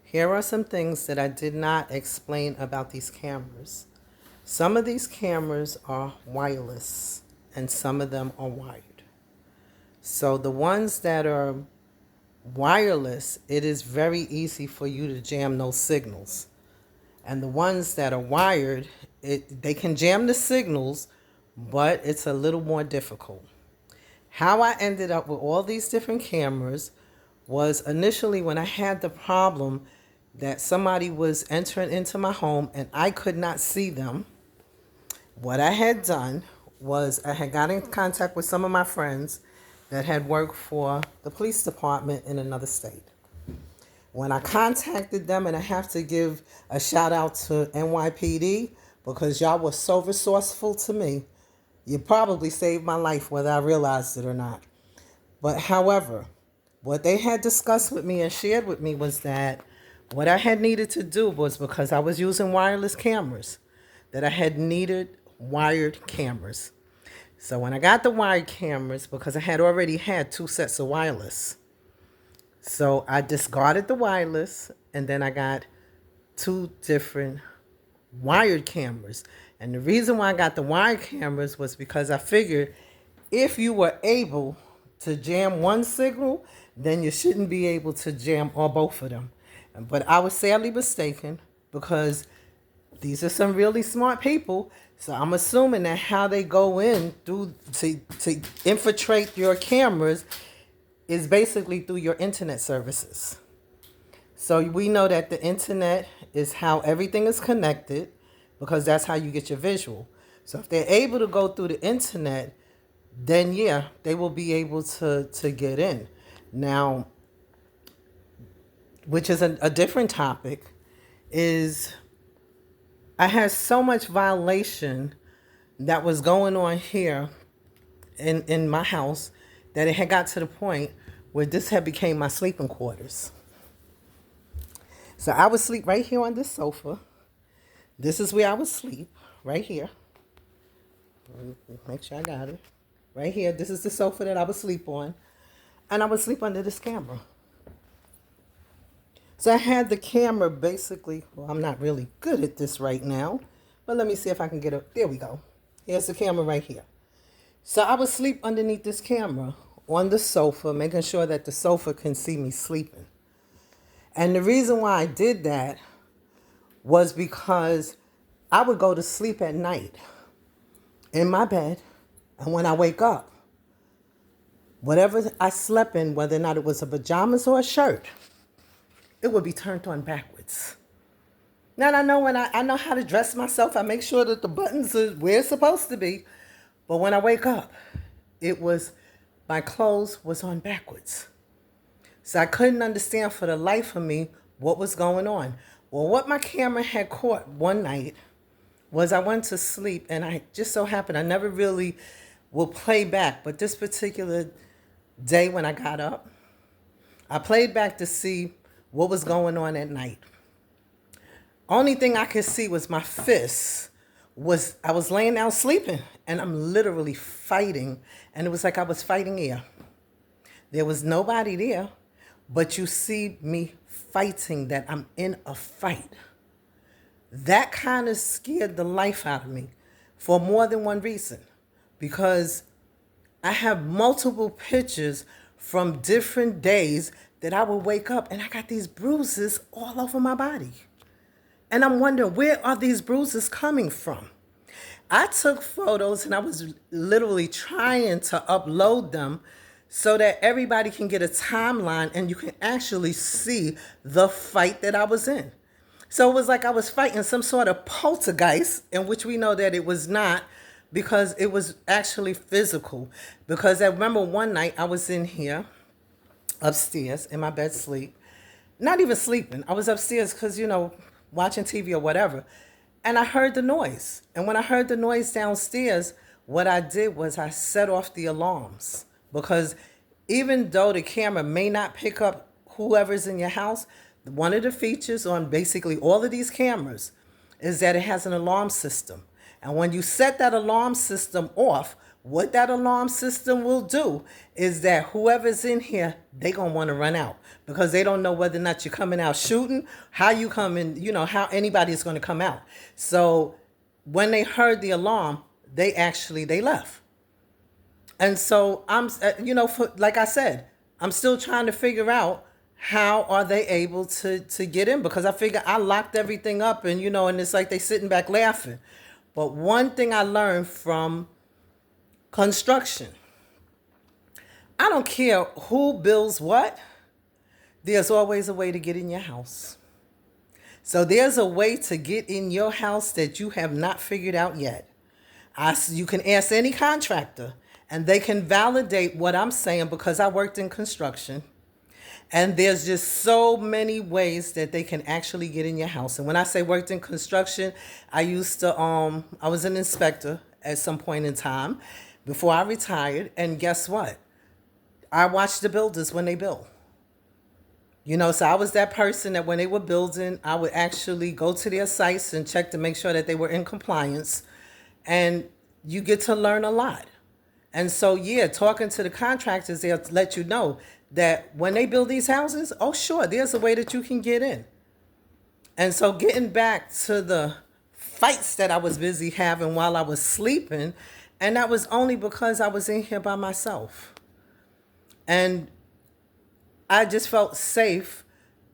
Here are some things that I did not explain about these cameras. Some of these cameras are wireless and some of them are wired. So the ones that are wireless, it is very easy for you to jam those signals. And the ones that are wired, they can jam the signals, but it's a little more difficult. How I ended up with all these different cameras was initially when I had the problem that somebody was entering into my home and I could not see them. What I had done was I had got in contact with some of my friends that had worked for the police department in another state. When I contacted them, and I have to give a shout out to NYPD because y'all were so resourceful to me. You probably saved my life whether I realized it or not. But however, what they had discussed with me and shared with me was that what I had needed to do was, because I was using wireless cameras, that I had needed wired cameras. So when I got the wired cameras, because I had already had 2 sets of wireless, so I discarded the wireless and then I got 2 different wired cameras. And the reason why I got the wired cameras was because I figured if you were able to jam one signal, then you shouldn't be able to jam all both of them. But I was sadly mistaken because these are some really smart people. So I'm assuming that how they go in through to infiltrate your cameras is basically through your internet services. So we know that the internet is how everything is connected because that's how you get your visual. So if they're able to go through the internet, then yeah, they will be able to get in. Now, which is a different topic, is I had so much violation that was going on here in my house that it had got to the point where this had became my sleeping quarters. So I would sleep right here on this sofa. This is where I would sleep, right here. Make sure I got it. Right here, this is the sofa that I would sleep on. And I would sleep under this camera. So I had the camera basically, well, I'm not really good at this right now, but let me see if I can get it. There we go. Here's the camera right here. So I would sleep underneath this camera on the sofa, making sure that the sofa can see me sleeping. And the reason why I did that was because I would go to sleep at night in my bed, and when I wake up, whatever I slept in, whether or not it was a pajamas or a shirt, it would be turned on backwards. Now I know I know how to dress myself. I make sure that the buttons are where it's supposed to be. But when I wake up, my clothes was on backwards. So I couldn't understand for the life of me what was going on. Well, what my camera had caught one night was I went to sleep, and I just so happened, I never really will play back, but this particular day when I got up, I played back to see what was going on at night. Only thing I could see was my fists. I was laying down sleeping, and I'm literally fighting, and it was like I was fighting air. There was nobody there, but you see me fighting, that I'm in a fight. That kind of scared the life out of me for more than one reason, because I have multiple pictures from different days that I would wake up and I got these bruises all over my body. And I'm wondering, where are these bruises coming from? I took photos and I was literally trying to upload them so that everybody can get a timeline and you can actually see the fight that I was in. So it was like I was fighting some sort of poltergeist, in which we know that it was not, because it was actually physical. Because I remember one night I was in here upstairs in my bed sleep, not even sleeping. I was upstairs because, watching TV or whatever. And I heard the noise. And when I heard the noise downstairs, what I did was I set off the alarms. Because even though the camera may not pick up whoever's in your house, one of the features on basically all of these cameras is that it has an alarm system. And when you set that alarm system off, what that alarm system will do is that whoever's in here, they going to want to run out because they don't know whether or not you're coming out shooting, how you come in, how anybody is going to come out. So when they heard the alarm, they left. And so like I said, I'm still trying to figure out how are they able to get in, because I figure I locked everything up and it's like they sitting back laughing. But one thing I learned from construction, I don't care who builds what, there's always a way to get in your house. So there's a way to get in your house that you have not figured out yet. You can ask any contractor and they can validate what I'm saying because I worked in construction. And there's just so many ways that they can actually get in your house. And when I say worked in construction, I was an inspector at some point in time before I retired. And guess what? I watched the builders when they build. So I was that person that when they were building, I would actually go to their sites and check to make sure that they were in compliance. And you get to learn a lot. And so, yeah, talking to the contractors, they'll let you know that when they build these houses, oh, sure, there's a way that you can get in. And so getting back to the fights that I was busy having while I was sleeping, and that was only because I was in here by myself. And I just felt safe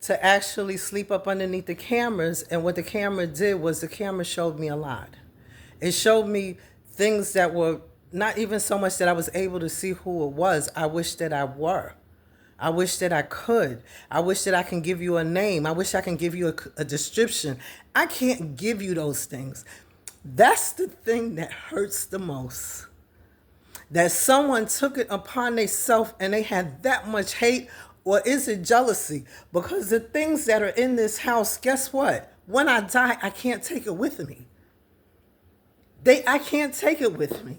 to actually sleep up underneath the cameras. And what the camera did was the camera showed me a lot. It showed me things that were not even so much that I was able to see who it was. I wish that I were. I wish that I could. I wish that I can give you a name. I wish I can give you a description. I can't give you those things. That's the thing that hurts the most. That someone took it upon themselves and they had that much hate, or is it jealousy? Because the things that are in this house, guess what? When I die, I can't take it with me. I can't take it with me.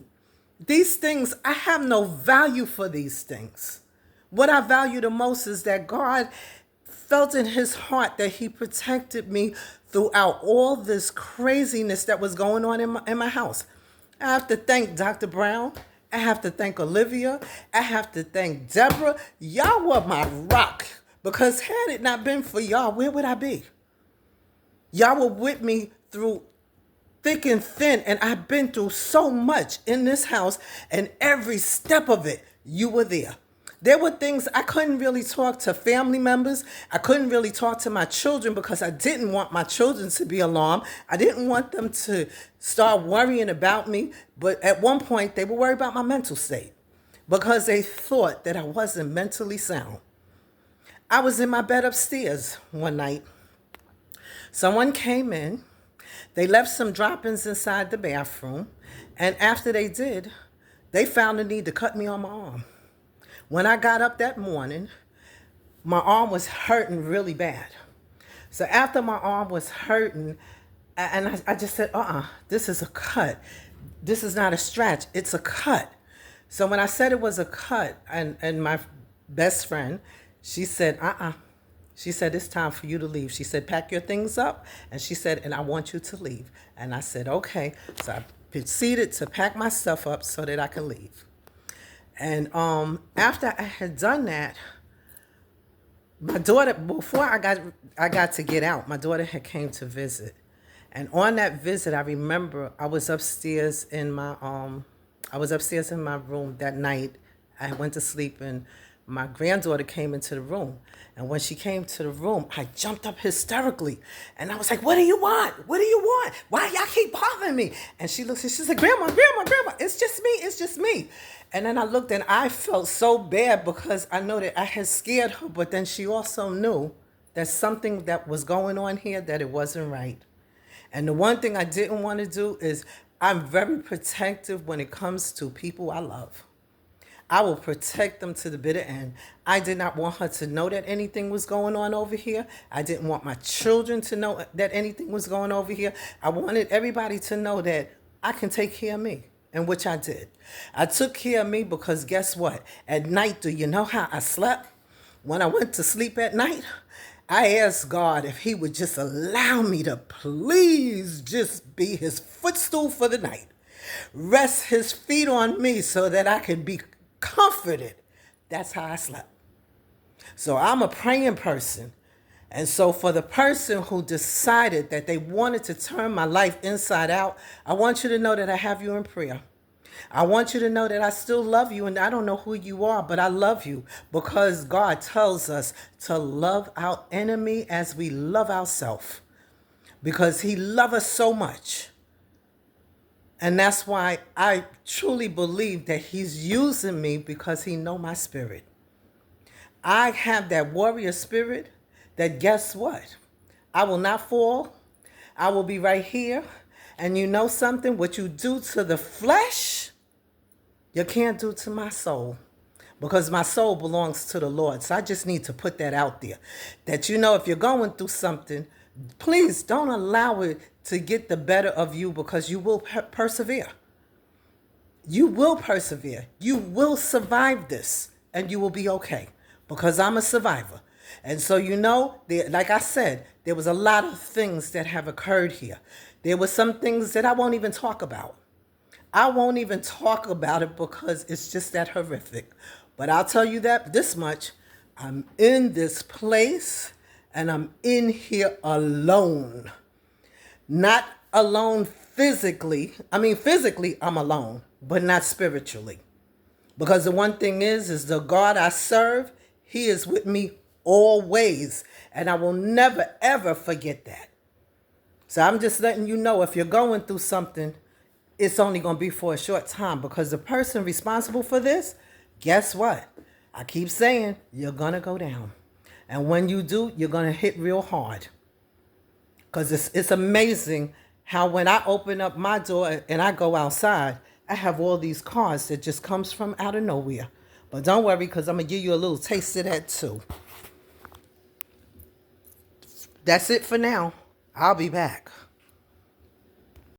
These things, I have no value for these things. What I value the most is that God felt in his heart that he protected me throughout all this craziness that was going on in my house. I have to thank Dr. Brown. I have to thank Olivia. I have to thank Deborah. Y'all were my rock, because had it not been for y'all, where would I be? Y'all were with me through thick and thin, and I've been through so much in this house, and every step of it, you were there. There were things I couldn't really talk to family members. I couldn't really talk to my children because I didn't want my children to be alarmed. I didn't want them to start worrying about me. But at one point, they were worried about my mental state because they thought that I wasn't mentally sound. I was in my bed upstairs one night. Someone came in. They left some droppings inside the bathroom. And after they did, they found the need to cut me on my arm. When I got up that morning, my arm was hurting really bad. So after my arm was hurting, and I just said, this is a cut. This is not a stretch, it's a cut. So when I said it was a cut, and my best friend, she said, She said, it's time for you to leave. She said, pack your things up. And she said, and I want you to leave. And I said, okay. So I proceeded to pack my stuff up so that I can leave. And after I had done that, my daughter, before I got to get out, my daughter had came to visit. And on that visit, I remember I was upstairs in my room that night. I went to sleep, and my granddaughter came into the room. And when she came to the room, I jumped up hysterically. And I was like, what do you want? What do you want? Why y'all keep bothering me? And she looks and she said, Grandma, it's just me. And then I looked and I felt so bad because I know that I had scared her. But then she also knew that something that was going on here, that it wasn't right. And the one thing I didn't want to do is I'm very protective when it comes to people I love. I will protect them to the bitter end. I did not want her to know that anything was going on over here. I didn't want my children to know that anything was going over here. I wanted everybody to know that I can take care of me, and which I did. I took care of me because guess what? At night, do you know how I slept? When I went to sleep at night, I asked God if he would just allow me to please just be his footstool for the night. rest his feet on me so that I can be comforted. That's how I slept. So I'm a praying person. And so for the person who decided that they wanted to turn my life inside out, I want you to know that I have you in prayer. I want you to know that I still love you, and I don't know who you are, but I love you because God tells us to love our enemy as we love ourselves, because he loves us so much. And that's why I truly believe that he's using me, because he knows my spirit. I have that warrior spirit that, guess what? I will not fall. I will be right here. And you know something? What you do to the flesh, you can't do to my soul, because my soul belongs to the Lord. So I just need to put that out there, that, if you're going through something, please don't allow it to get the better of you, because you will persevere. You will persevere. You will survive this, and you will be okay, because I'm a survivor. And so, like I said, there was a lot of things that have occurred here. There were some things that I won't even talk about. I won't even talk about it because it's just that horrific. But I'll tell you that this much: I'm in this place, and I'm in here alone. Not alone physically. I mean, physically, I'm alone, but not spiritually. Because the one thing is the God I serve, he is with me always. And I will never, ever forget that. So I'm just letting you know, if you're going through something, it's only going to be for a short time, because the person responsible for this, guess what? I keep saying, you're going to go down. And when you do, you're going to hit real hard. Because it's amazing how when I open up my door and I go outside, I have all these cars that just comes from out of nowhere. But don't worry, because I'm going to give you a little taste of that too. That's it for now. I'll be back.